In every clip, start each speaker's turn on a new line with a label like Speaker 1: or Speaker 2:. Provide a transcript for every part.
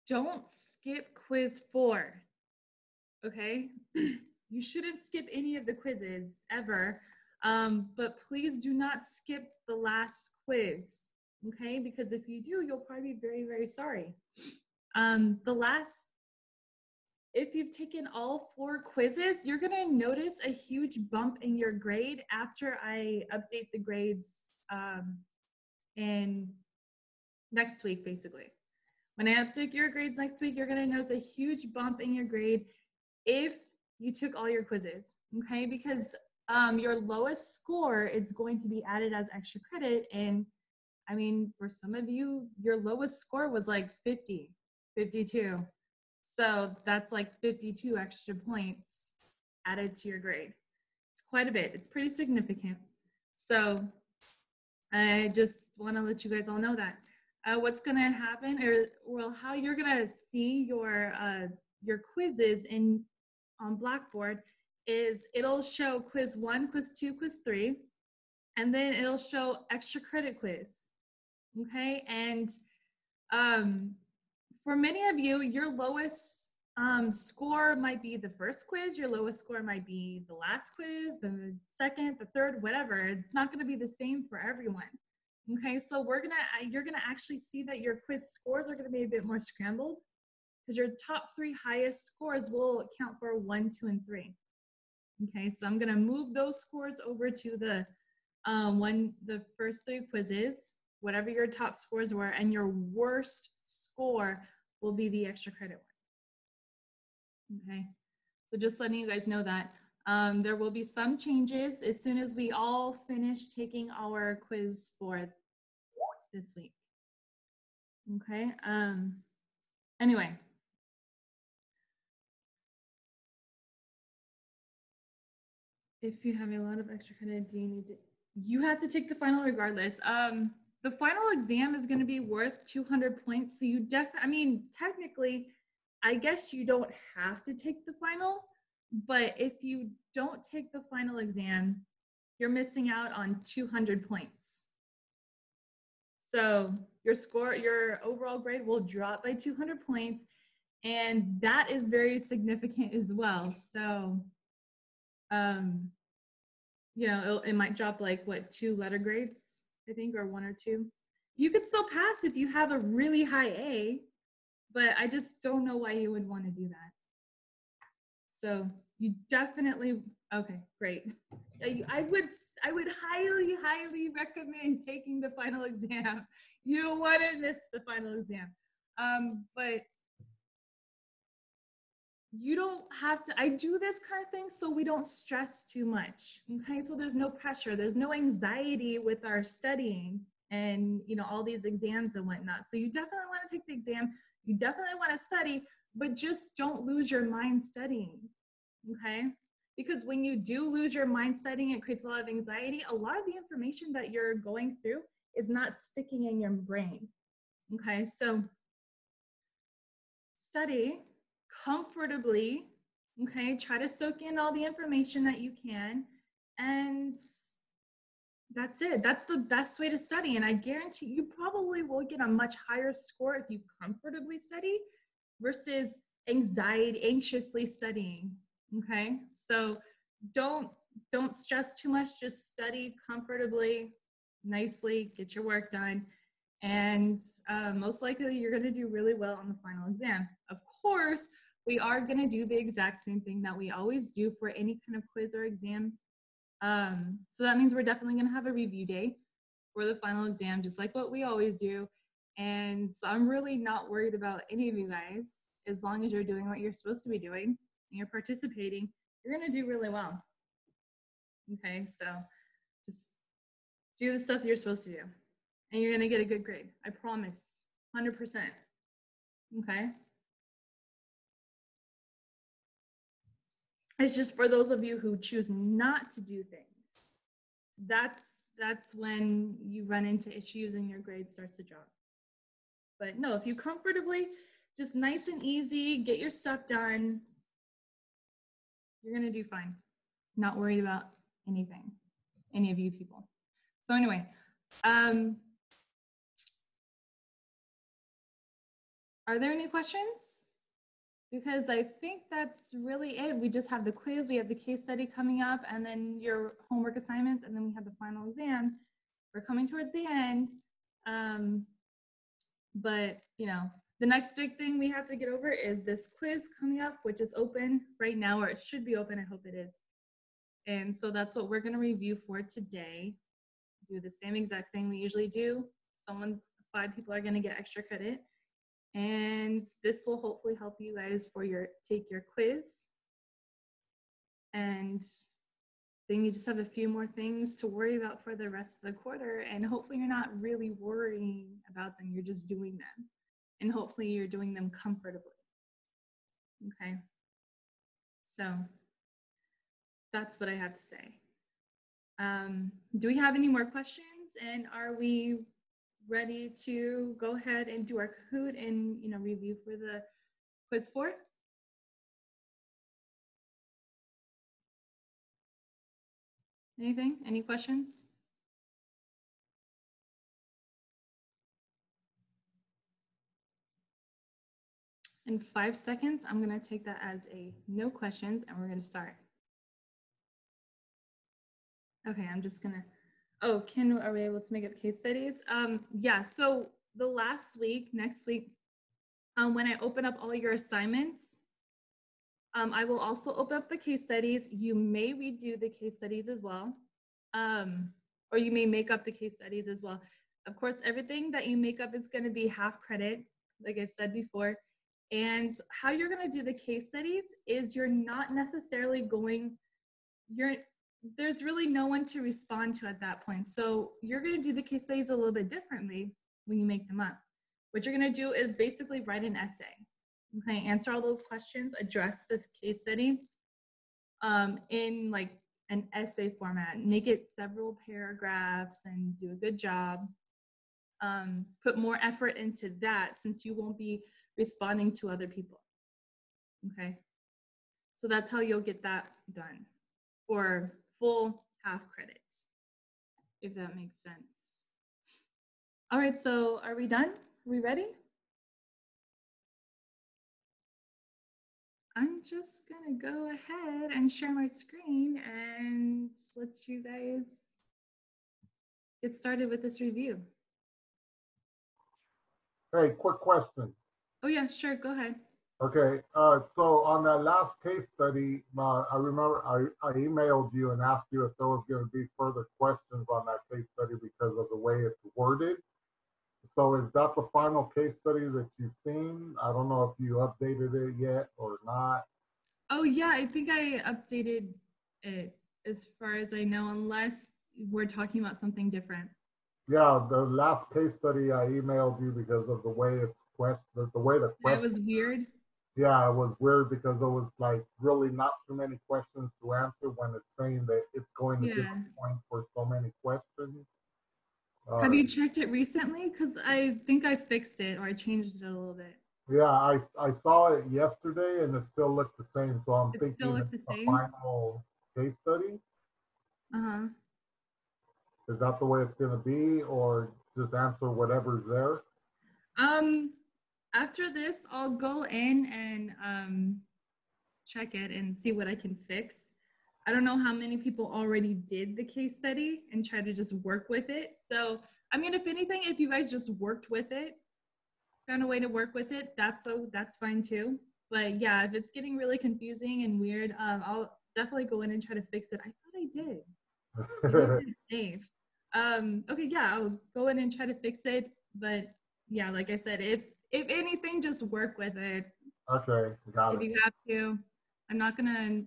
Speaker 1: don't skip quiz 4, okay? You shouldn't skip any of the quizzes ever, but please do not skip the last quiz, okay? Because if you do, you'll probably be very, very sorry. If you've taken all 4 quizzes, you're gonna notice a huge bump in your grade after I update the grades in next week, basically. When I update your grades next week, you're gonna notice a huge bump in your grade if you took all your quizzes, okay? Because your lowest score is going to be added as extra credit. And I mean, for some of you, your lowest score was like 50, 52. So that's like 52 extra points added to your grade. It's quite a bit. It's pretty significant. So I just want to let you guys all know that. What's going to happen, or how you're going to see your quizzes on Blackboard is it'll show quiz 1, quiz 2, quiz 3, and then it'll show extra credit quiz. Okay, and for many of you, your lowest score might be the first quiz, your lowest score might be the last quiz, the second, the third, whatever. It's not going to be the same for everyone. Okay, so you're gonna actually see that your quiz scores are gonna be a bit more scrambled because your top 3 highest scores will count for 1, 2, and 3. Okay, so I'm gonna move those scores over to the first 3 quizzes, whatever your top scores were, and your worst score will be the extra credit one. Okay, so just letting you guys know that. There will be some changes as soon as we all finish taking our quiz for this week. Okay, anyway. If you have a lot of extra credit, you have to take the final regardless. The final exam is going to be worth 200 points. So you technically, I guess you don't have to take the final, but if you don't take the final exam, you're missing out on 200 points. So your overall grade will drop by 200 points, and that is very significant as well. So, you know, it might drop like what, 2 letter grades, I think, or 1 or 2. You could still pass if you have a really high A, but I just don't know why you would want to do that. So you definitely, okay, great. I would highly, highly recommend taking the final exam. You don't want to miss the final exam. But you don't have to, I do this kind of thing so we don't stress too much, okay? So there's no pressure, there's no anxiety with our studying and, you know, all these exams and whatnot. So you definitely want to take the exam, you definitely want to study, but just don't lose your mind studying, okay? Because when you do lose your mind studying, it creates a lot of anxiety. A lot of the information that you're going through is not sticking in your brain, okay? So study comfortably, okay? Try to soak in all the information that you can, and that's it. That's the best way to study, and I guarantee you probably will get a much higher score if you comfortably study versus anxiously studying, okay? So don't stress too much, just study comfortably, nicely, get your work done, and most likely you're going to do really well on the final exam. Of course, we are going to do the exact same thing that we always do for any kind of quiz or exam. So that means we're definitely going to have a review day for the final exam, just like what we always do. And so I'm really not worried about any of you guys. As long as you're doing what you're supposed to be doing and you're participating, you're going to do really well. Okay, so just do the stuff you're supposed to do, and you're going to get a good grade. I promise, 100%. Okay? It's just for those of you who choose not to do things. That's when you run into issues and your grade starts to drop. But no, if you comfortably, just nice and easy, get your stuff done, you're going to do fine. Not worried about anything, any of you people. So anyway, Are there any questions? Because I think that's really it. We just have the quiz, we have the case study coming up, and then your homework assignments, and then we have the final exam. We're coming towards the end. But you know, the next big thing we have to get over is this quiz coming up, which is open right now, or it should be open. I hope it is. And so that's what we're going to review for today. Do the same exact thing we usually do. 5 people are going to get extra credit. And this will hopefully help you guys for take your quiz. And then you just have a few more things to worry about for the rest of the quarter. And hopefully you're not really worrying about them. You're just doing them. And hopefully you're doing them comfortably. Okay. So that's what I had to say. Do we have any more questions? And are we ready to go ahead and do our Kahoot and review for the quiz 4? Anything? Any questions? In 5 seconds, I'm going to take that as a no questions, and we're going to start. Okay, I'm just going to, oh, are we able to make up case studies? Yeah, so the last week, next week, when I open up all your assignments, I will also open up the case studies. You may redo the case studies as well, or you may make up the case studies as well. Of course, everything that you make up is going to be half credit, like I've said before. And how you're going to do the case studies is you're not necessarily there's really no one to respond to at that point. So you're going to do the case studies a little bit differently when you make them up. What you're going to do is basically write an essay. Okay, answer all those questions, address this case study in like an essay format, make it several paragraphs and do a good job. Put more effort into that since you won't be responding to other people. Okay, so that's how you'll get that done for full half credit, if that makes sense. All right, so are we done? Are we ready? I'm just gonna go ahead and share my screen and let you guys get started with this review.
Speaker 2: Hey, quick question.
Speaker 1: Oh yeah, sure, go ahead.
Speaker 2: Okay, so on that last case study, I remember I emailed you and asked you if there was going to be further questions on that case study because of the way it's worded. So is that the final case study that you've seen? I don't know if you updated it yet or not.
Speaker 1: Oh yeah, I think I updated it as far as I know, unless we're talking about something different.
Speaker 2: Yeah, the last case study I emailed you because of the way it's the way the question.
Speaker 1: It was weird.
Speaker 2: Yeah, it was weird because there was like really not too many questions to answer when it's saying that it's going to give points for so many questions.
Speaker 1: Have you checked it recently? Because I think I fixed it or I changed it a little bit.
Speaker 2: Yeah, I saw it yesterday and it still looked the same. So I'm thinking
Speaker 1: still looked the same?
Speaker 2: A final case study.
Speaker 1: Uh-huh.
Speaker 2: Is that the way it's going to be, or just answer whatever's there?
Speaker 1: After this, I'll go in and check it and see what I can fix. I don't know how many people already did the case study and try to just work with it. So, I mean, if anything, if you guys just worked with it, found a way to work with it, that's fine too. But yeah, if it's getting really confusing and weird, I'll definitely go in and try to fix it. I thought I did. I did save. Okay, yeah, I'll go in and try to fix it. But yeah, like I said, if anything, just work with it.
Speaker 2: Okay, got it.
Speaker 1: If you have to, I'm not gonna,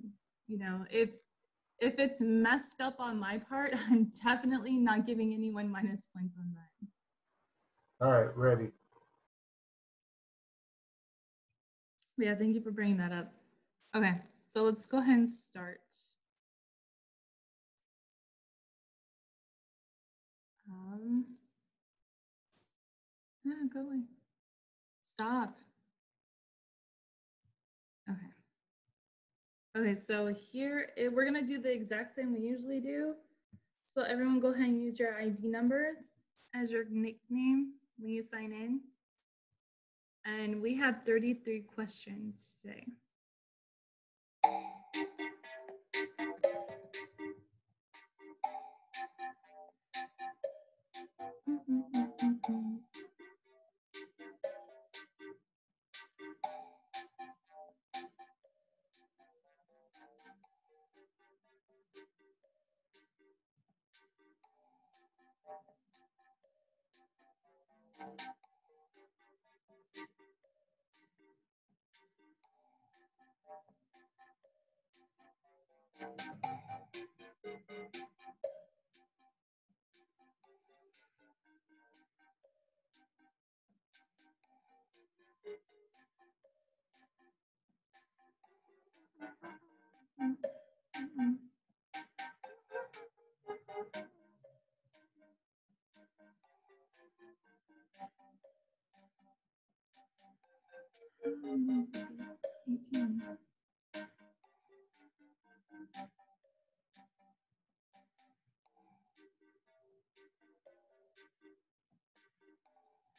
Speaker 1: if it's messed up on my part, I'm definitely not giving anyone minus points on that.
Speaker 2: All right, ready.
Speaker 1: Yeah, thank you for bringing that up. Okay, so let's go ahead and start. Yeah, go away. Stop. Okay. Okay, so here, we're gonna do the exact same we usually do. So everyone go ahead and use your ID numbers as your nickname when you sign in. And we have 33 questions today.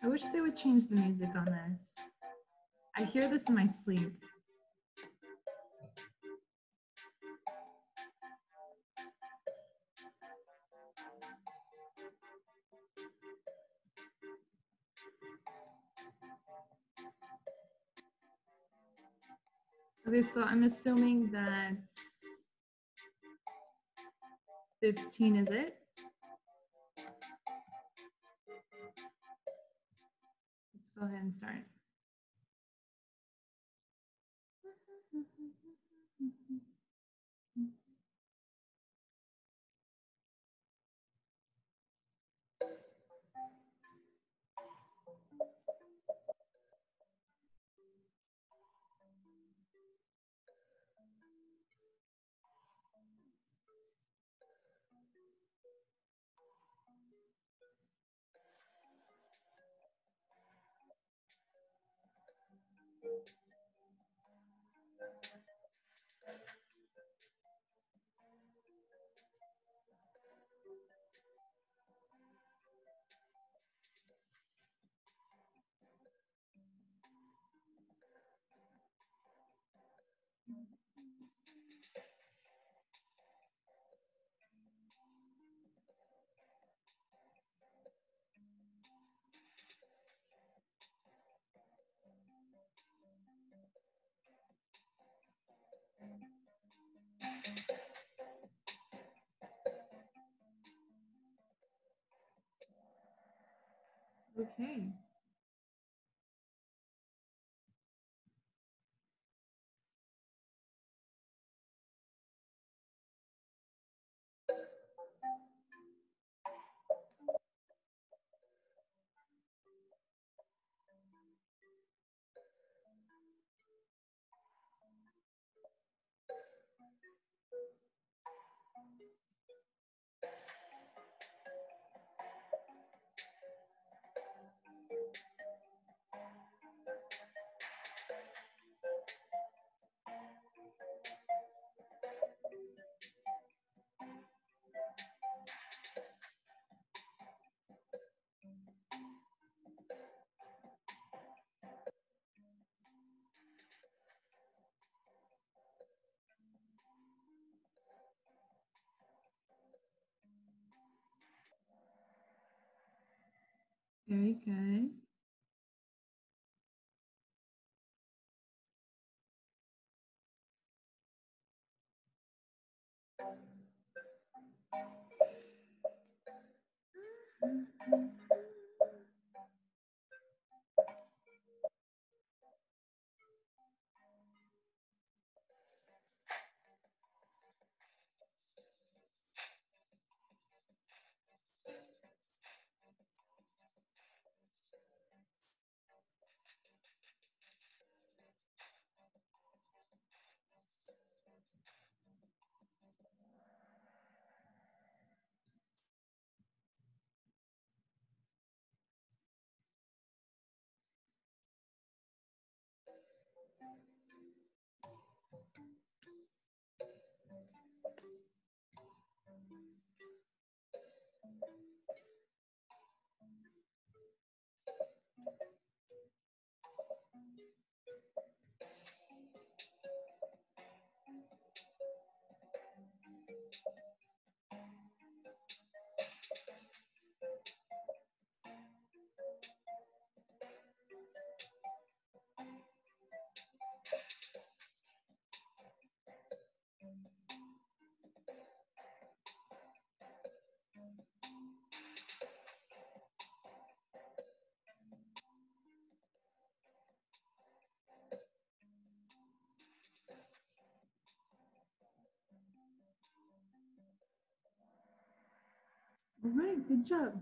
Speaker 1: I wish they would change the music on this. I hear this in my sleep. Okay, so I'm assuming that 15 is it? Let's go ahead and start. Okay. Very good. right, good job.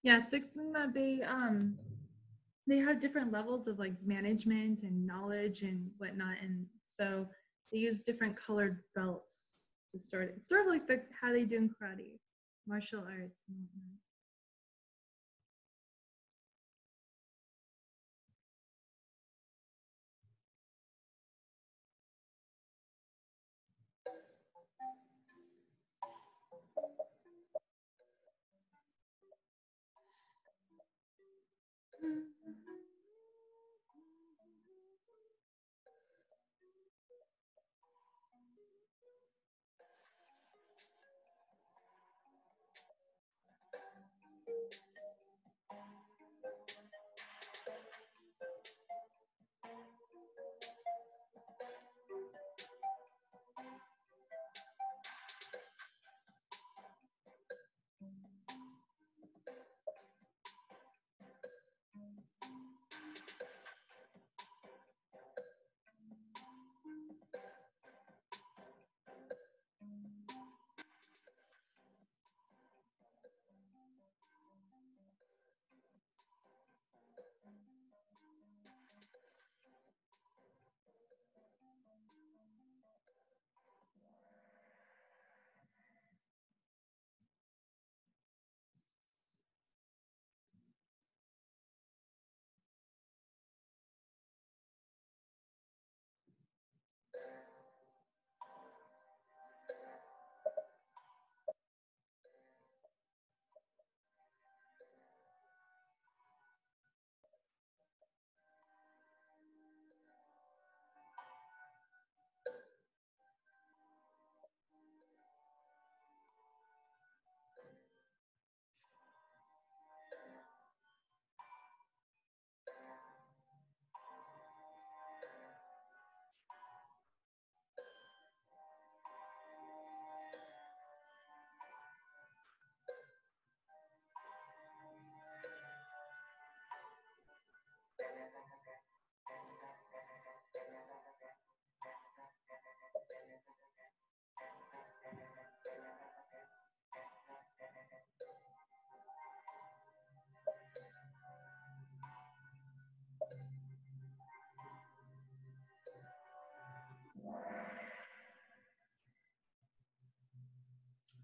Speaker 1: Yeah, Six Sigma, they have different levels of like management and knowledge and whatnot, and so they use different colored belts to start it. It's sort of like how they do in karate, martial arts and whatnot.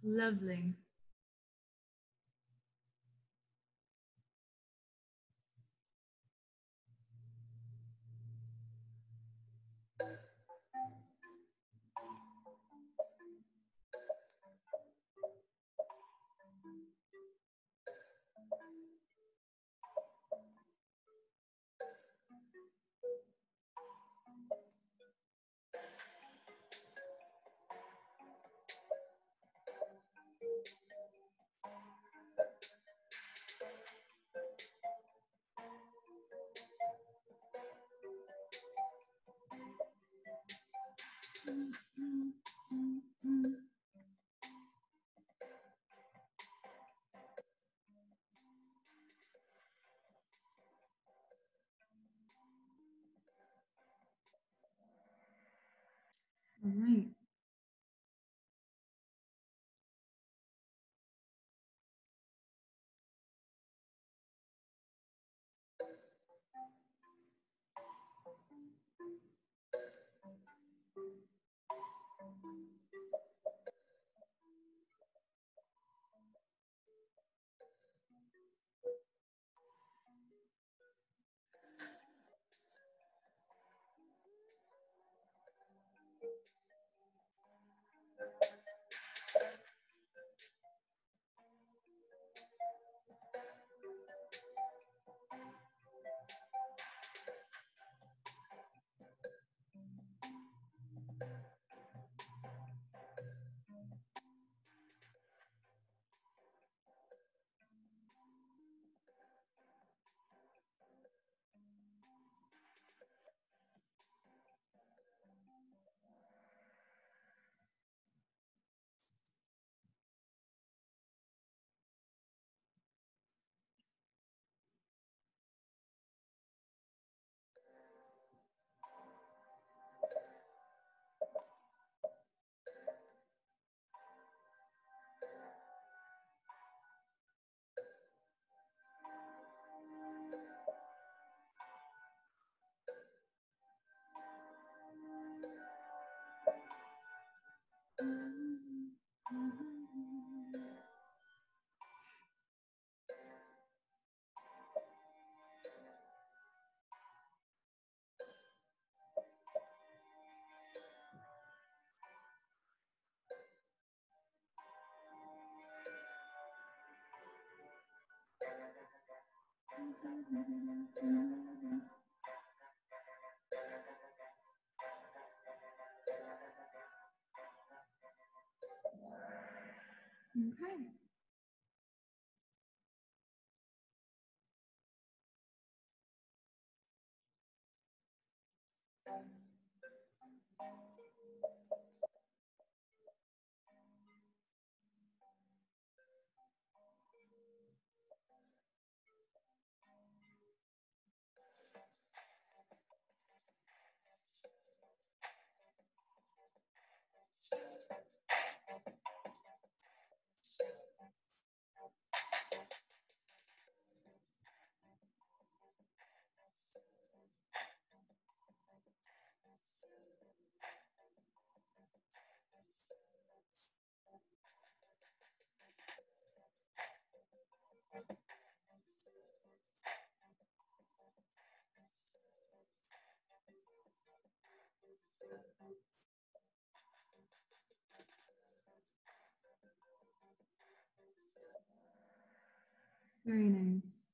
Speaker 1: Lovely. All right. Okay. Very nice.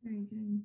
Speaker 1: Very good.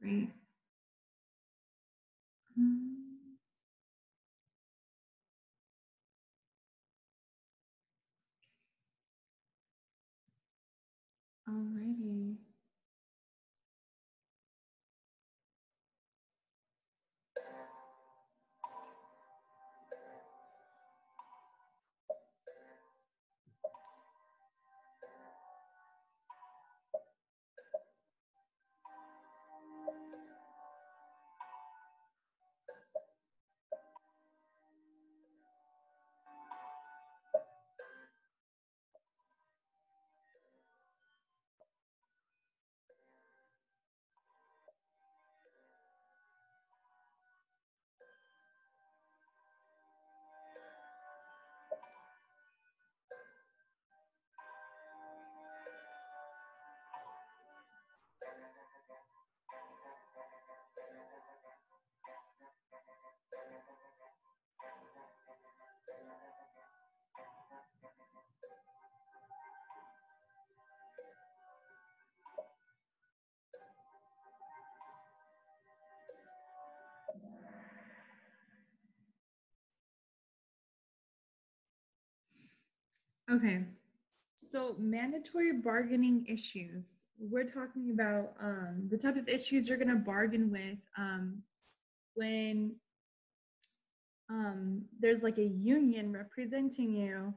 Speaker 1: Great. Alrighty. Okay, So mandatory bargaining issues. We're talking about the type of issues you're going to bargain with when there's like a union representing you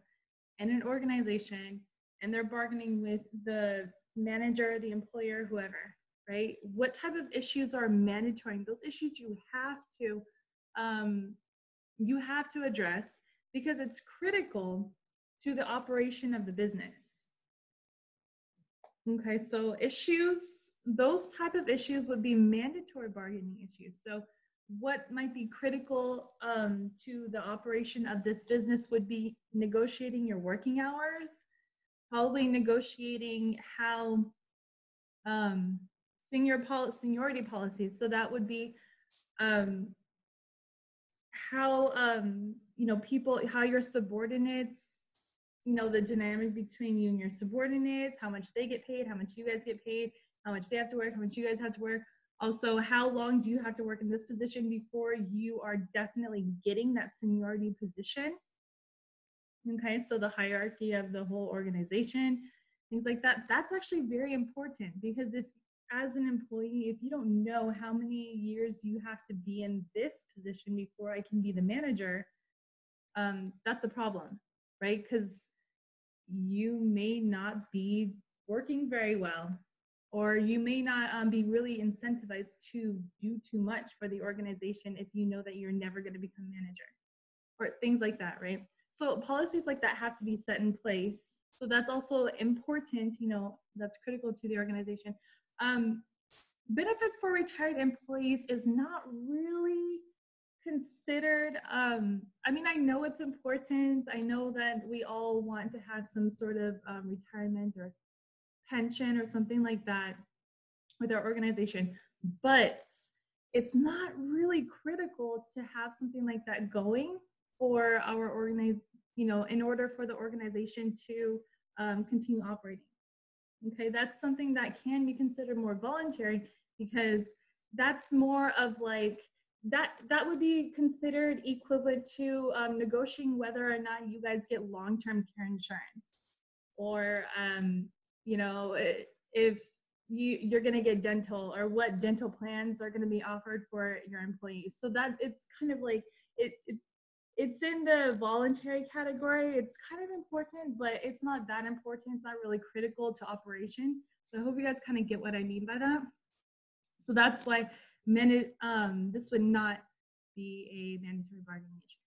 Speaker 1: in an organization, and they're bargaining with the manager, the employer, whoever, right? What type of issues are mandatory? Those issues you have to address because it's critical to the operation of the business. Okay, so issues, those type of issues would be mandatory bargaining issues. So what might be critical to the operation of this business would be negotiating your working hours, probably negotiating how seniority policies. So that would be how people, how your subordinates, the dynamic between you and your subordinates, how much they get paid, how much you guys get paid, how much they have to work, how much you guys have to work. Also, how long do you have to work in this position before you are definitely getting that seniority position? Okay, so the hierarchy of the whole organization, things like that, that's actually very important, because if, as an employee, if you don't know how many years you have to be in this position before I can be the manager, that's a problem, right? Because you may not be working very well, or you may not be really incentivized to do too much for the organization if you know that you're never going to become manager, or things like that, right? So policies like that have to be set in place. So that's also important, that's critical to the organization. Benefits for retired employees is not really considered. I mean, I know it's important. I know that we all want to have some sort of retirement or pension or something like that with our organization, but it's not really critical to have something like that going for our in order for the organization to continue operating. Okay, that's something that can be considered more voluntary, because that's more of like that would be considered equivalent to negotiating whether or not you guys get long-term care insurance, or if you're going to get dental, or what dental plans are going to be offered for your employees. So that it's kind of like it's in the voluntary category. It's kind of important, but it's not that important. It's not really critical to operation. So I hope you guys kind of get what I mean by that. So that's why this would not be a mandatory bargaining issue.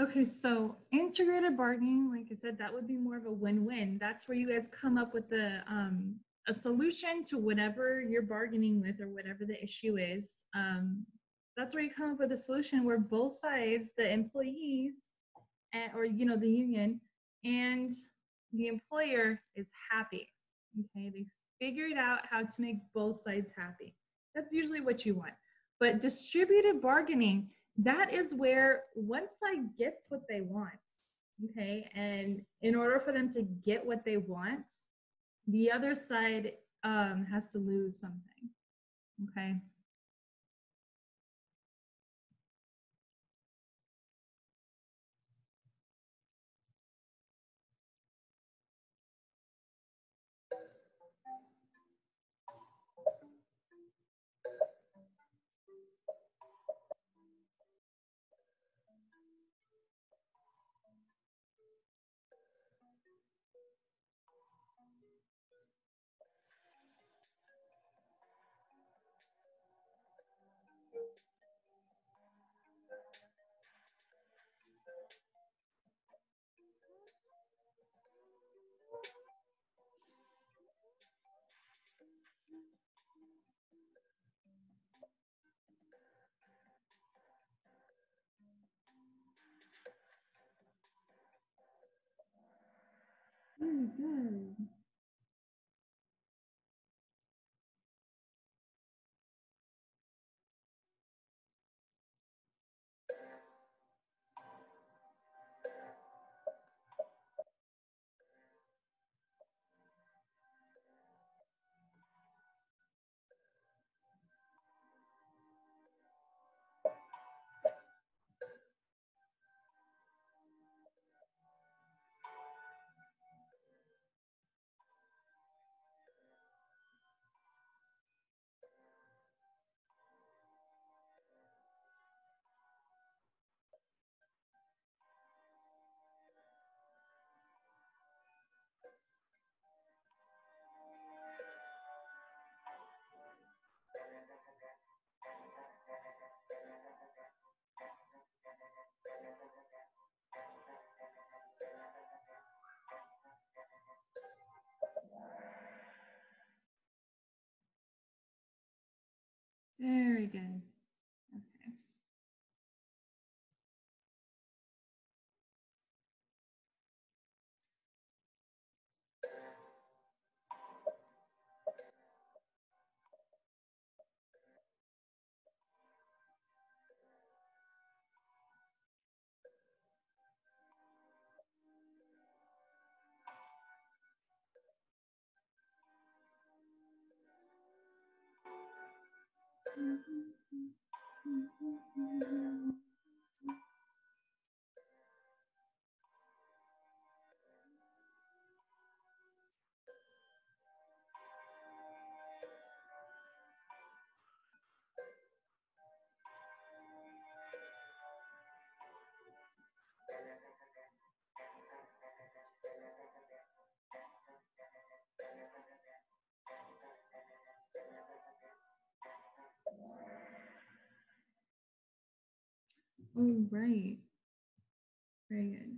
Speaker 1: Okay, so integrated bargaining, like I said, that would be more of a win-win. That's where you guys come up with a solution to whatever you're bargaining with or whatever the issue is. That's where you come up with a solution where both sides, the employees or the union and the employer is happy. Okay, they figured out how to make both sides happy. That's usually what you want. But distributed bargaining, that is where one side gets what they want. Okay, and in order for them to get what they want, the other side has to lose something. Okay. Very good. Very good. Okay. Oh, right. Very good.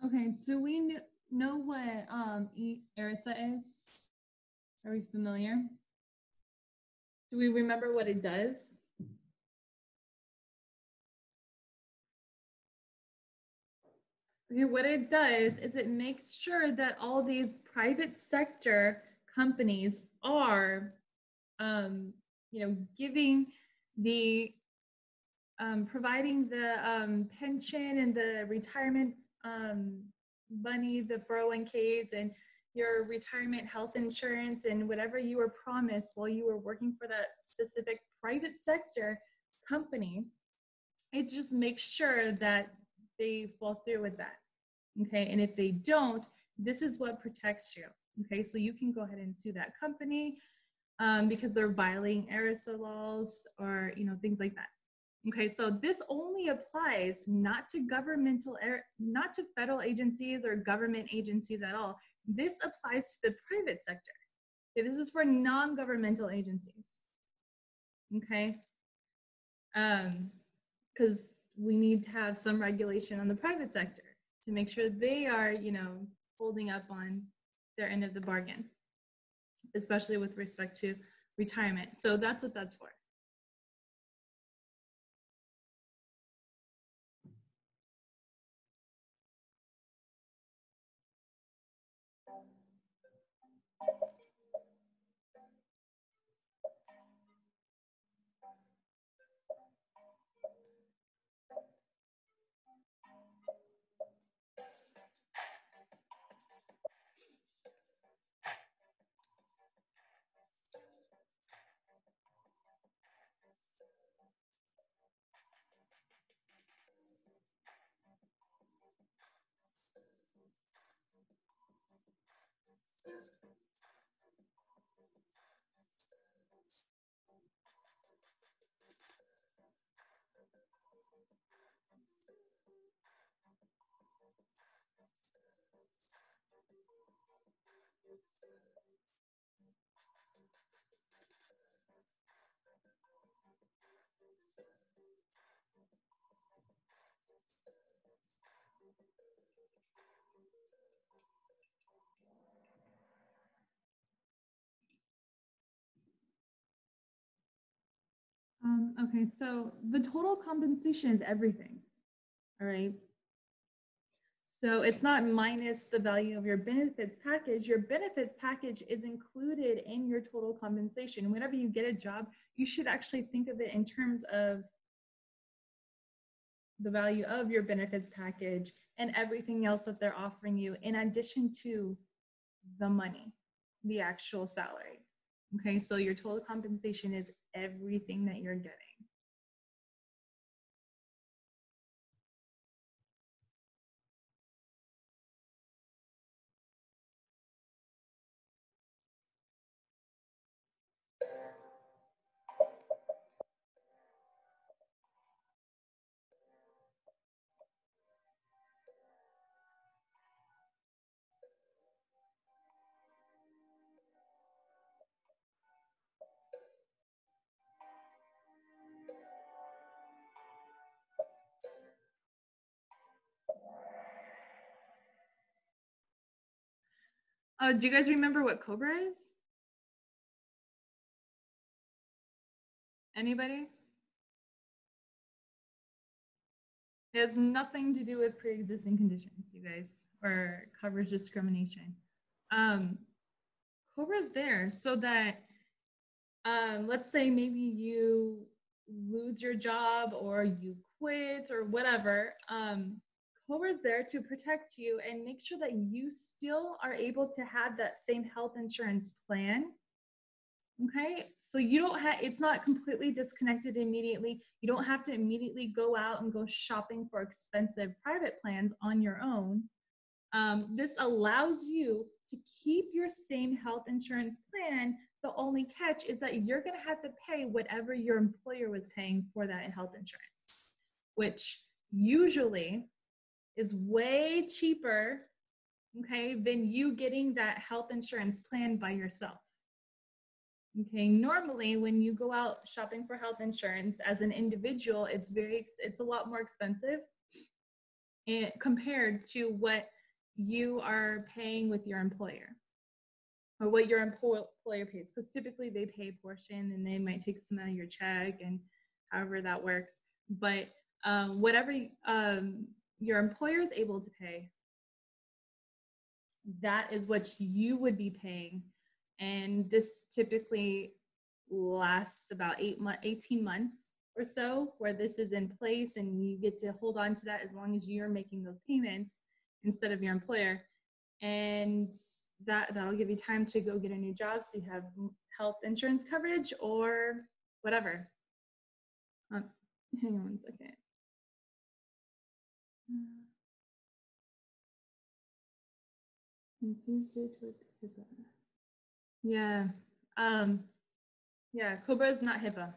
Speaker 1: Okay, do we know what ERISA is? Are we familiar? Do we remember what it does? Okay, what it does is it makes sure that all these private sector companies are, giving the, providing the pension and the retirement money, the 401ks, and your retirement health insurance, and whatever you were promised while you were working for that specific private sector company. It just makes sure that they fall through with that. Okay, and if they don't, this is what protects you. Okay, so you can go ahead and sue that company because they're violating ERISA laws, or things like that. Okay, so this only applies not to not to federal agencies or government agencies at all. This applies to the private sector. Okay, this is for non-governmental agencies. Okay, because we need to have some regulation on the private sector to make sure they are, holding up on their end of the bargain, especially with respect to retirement. So that's what that's for. Okay, so the total compensation is everything. All right. So it's not minus the value of your benefits package. Your benefits package is included in your total compensation. Whenever you get a job, you should actually think of it in terms of the value of your benefits package and everything else that they're offering you in addition to the money, the actual salary. Okay, so your total compensation is everything that you're getting. Do you guys remember what COBRA is? Anybody? It has nothing to do with pre-existing conditions, you guys, or coverage discrimination. COBRA is there so that, let's say maybe you lose your job or you quit or whatever. COBRA is there to protect you and make sure that you still are able to have that same health insurance plan. Okay, so you don't have, it's not completely disconnected immediately. You don't have to immediately go out and go shopping for expensive private plans on your own. This allows you to keep your same health insurance plan. The only catch is that you're going to have to pay whatever your employer was paying for that health insurance, which usually is way cheaper, okay, than you getting that health insurance plan by yourself. Okay, normally when you go out shopping for health insurance as an individual, it's a lot more expensive compared to what you are paying with your employer or what your employer pays, because typically they pay a portion and they might take some out of your check and however that works. But whatever your employer is able to pay, that is what you would be paying. And this typically lasts about 18 months or so, where this is in place and you get to hold on to that as long as you're making those payments instead of your employer. And that'll give you time to go get a new job so you have health insurance coverage or whatever. Hang on one second. Infused it with HIPAA. Yeah. Yeah, COBRA is not HIPAA.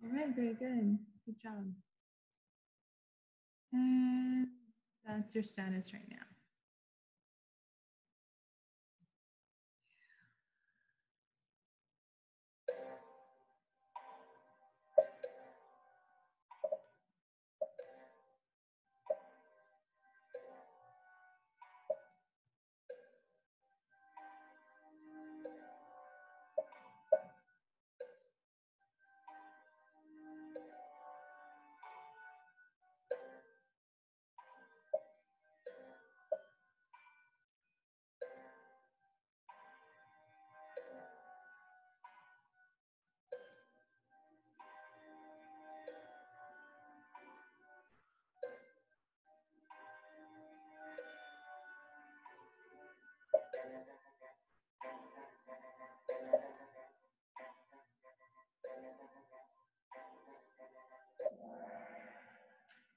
Speaker 1: All right, very good. Good job. And that's your status right now.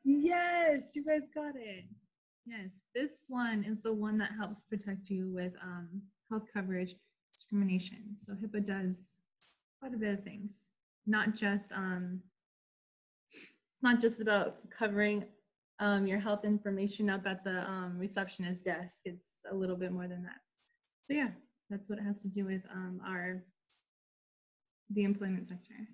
Speaker 1: Yes, you guys got it. Yes, this one is the one that helps protect you with health coverage discrimination. So HIPAA does quite a bit of things. Not just it's not just about covering your health information up at the receptionist desk. It's a little bit more than that. So yeah, that's what it has to do with the employment sector.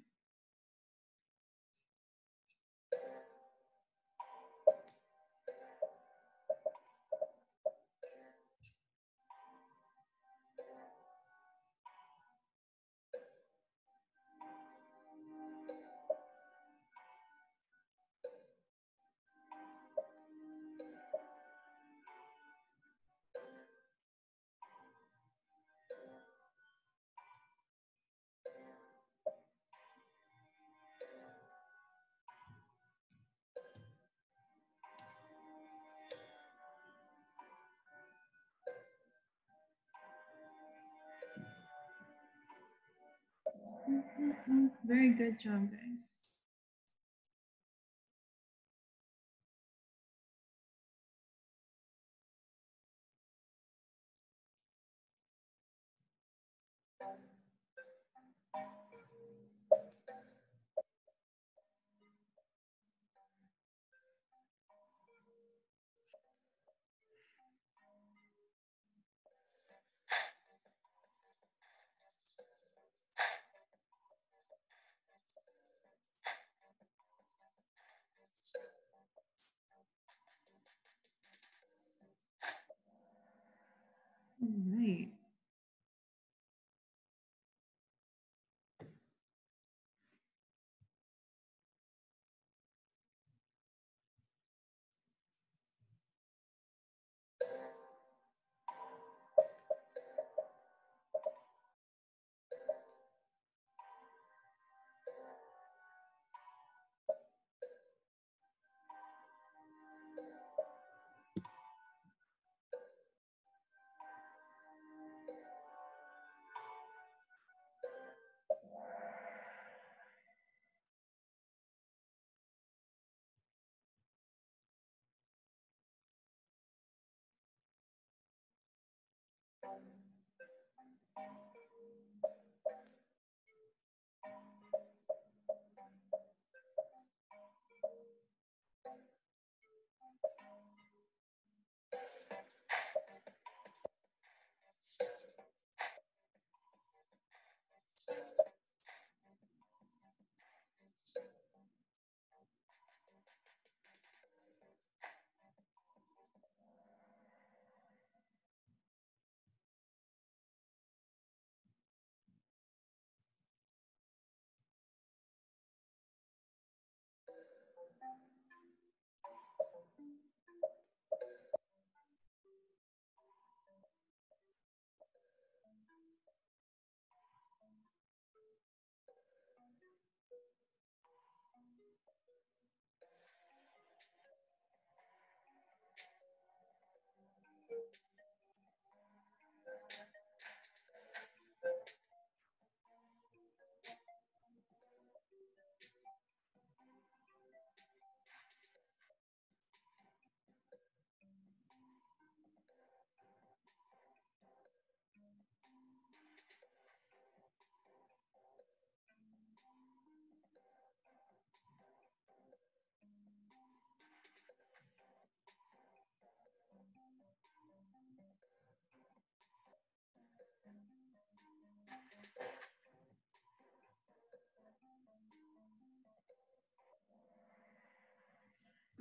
Speaker 1: Very good job, guys. All right.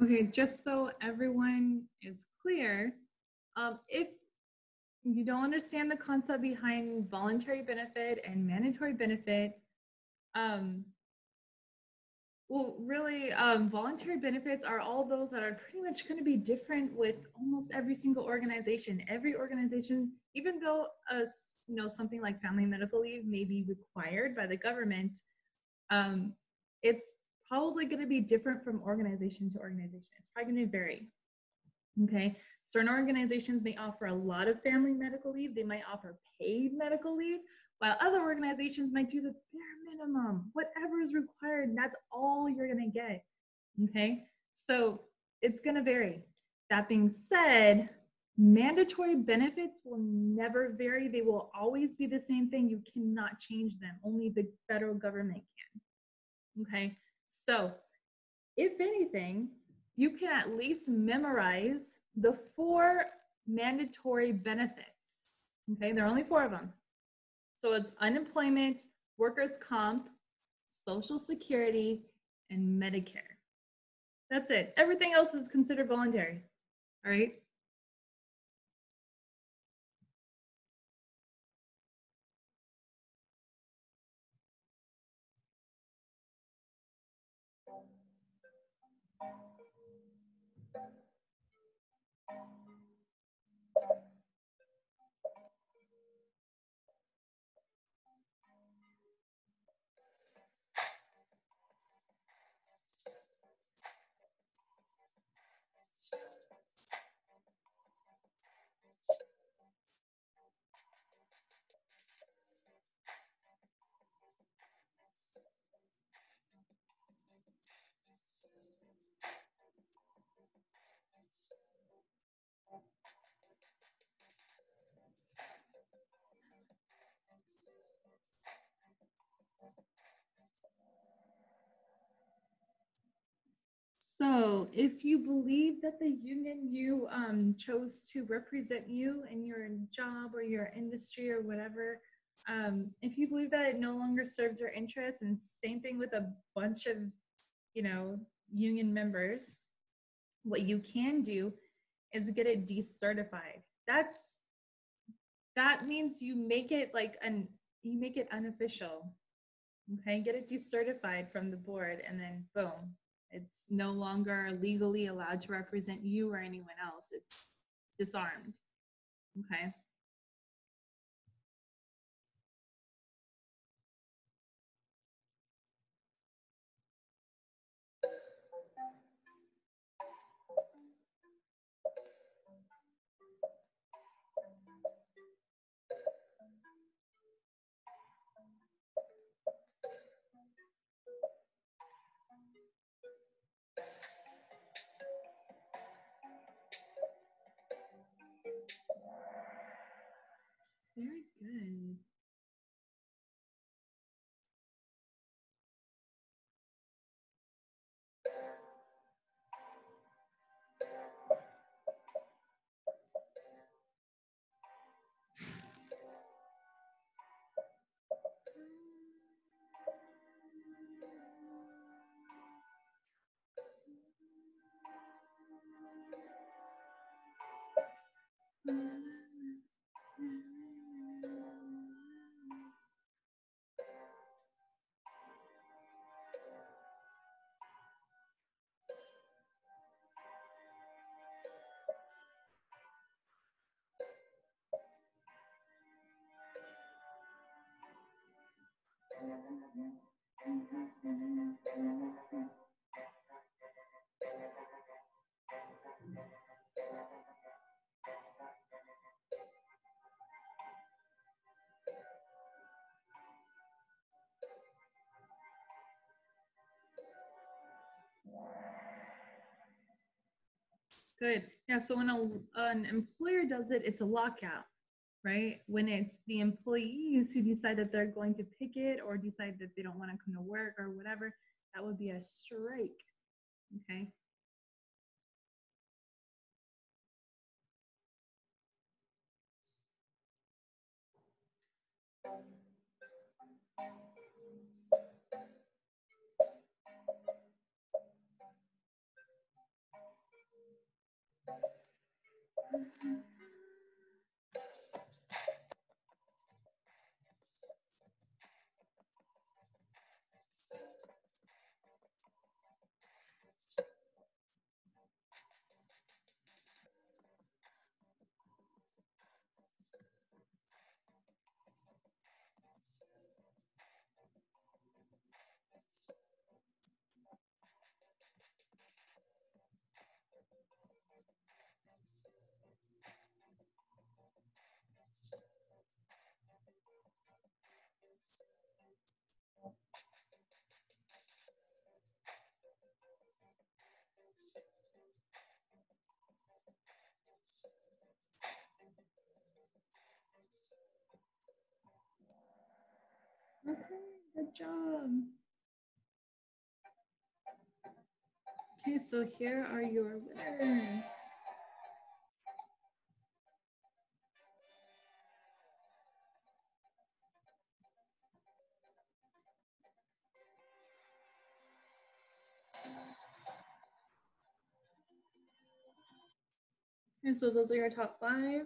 Speaker 1: Okay, just so everyone is clear, if you don't understand the concept behind voluntary benefit and mandatory benefit, um, well, really, voluntary benefits are all those that are pretty much going to be different with almost every single organization. Every organization, even though something like family medical leave may be required by the government, um, it's probably going to be different from organization to organization. It's probably going to vary. Okay, certain organizations may offer a lot of family medical leave. They might offer paid medical leave, while other organizations might do the bare minimum. Whatever is required, that's all you're going to get. Okay, so it's going to vary. That being said, mandatory benefits will never vary. They will always be the same thing. You cannot change them. Only the federal government can. Okay, so if anything, you can at least memorize the 4 mandatory benefits. Okay, there are only 4 of them. So it's unemployment, workers' comp, Social Security, and Medicare. That's it. Everything else is considered voluntary. All right. So if you believe that the union you chose to represent you in your job or your industry or whatever, if you believe that it no longer serves your interests, and same thing with a bunch of, union members, what you can do is get it decertified. That means you make it you make it unofficial. Okay, get it decertified from the board, and then boom, it's no longer legally allowed to represent you or anyone else. It's disarmed. Okay. Very good. Good. Yeah. So when an employer does it, it's a lockout, right? When it's the employees who decide that they're going to picket or decide that they don't want to come to work or whatever, that would be a strike. Okay. Okay, good job. Okay, so here are your winners. And so those are your top 5.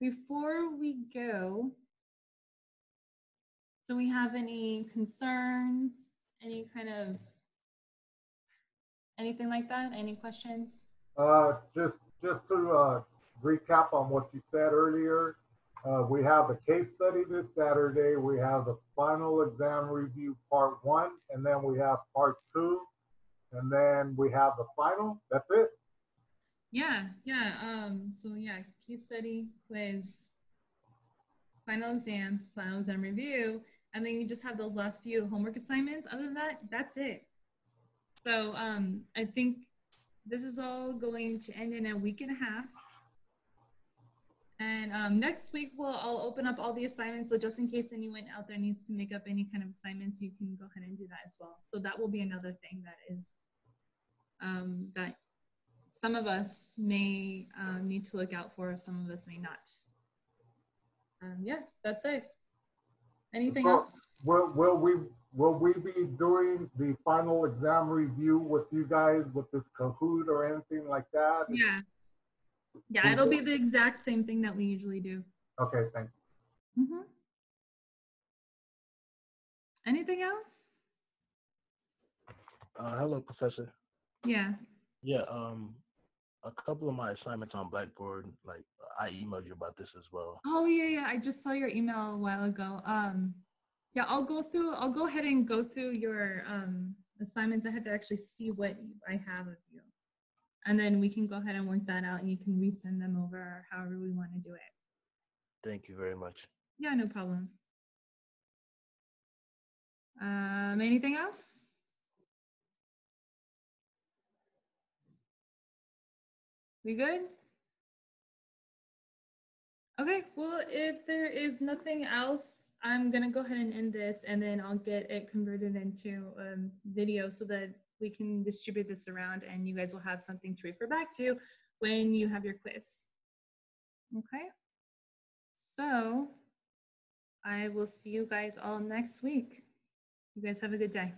Speaker 1: Before we go, do we have any concerns? Any kind of anything like that? Any questions?
Speaker 2: Just to recap on what you said earlier, we have a case study this Saturday. We have the final exam review part 1, and then we have part 2, and then we have the final. That's it.
Speaker 1: Yeah. So yeah, case study, quiz, final exam review, and then you just have those last few homework assignments. Other than that, that's it. So I think this is all going to end in a week and a half. And next week, I'll open up all the assignments. So just in case anyone out there needs to make up any kind of assignments, you can go ahead and do that as well. So that will be another thing that is that some of us may need to look out for, some of us may not. Yeah, that's it. Anything else?
Speaker 2: Will we be doing the final exam review with you guys with this Kahoot or anything like that?
Speaker 1: Yeah, it'll be the exact same thing that we usually do.
Speaker 2: Okay, thank you.
Speaker 1: Mm-hmm. Anything else?
Speaker 3: Hello, Professor.
Speaker 1: Yeah.
Speaker 3: Yeah, a couple of my assignments on Blackboard, like I emailed you about this as well.
Speaker 1: Oh yeah, I just saw your email a while ago. Yeah, I'll go ahead and go through your assignments. I had to actually see what I have of you. And then we can go ahead and work that out, and you can resend them over or however we want to do it.
Speaker 3: Thank you very much.
Speaker 1: Yeah, no problem. Anything else? We good? Okay, well, if there is nothing else, I'm gonna go ahead and end this, and then I'll get it converted into video so that we can distribute this around and you guys will have something to refer back to when you have your quiz. Okay, so I will see you guys all next week. You guys have a good day.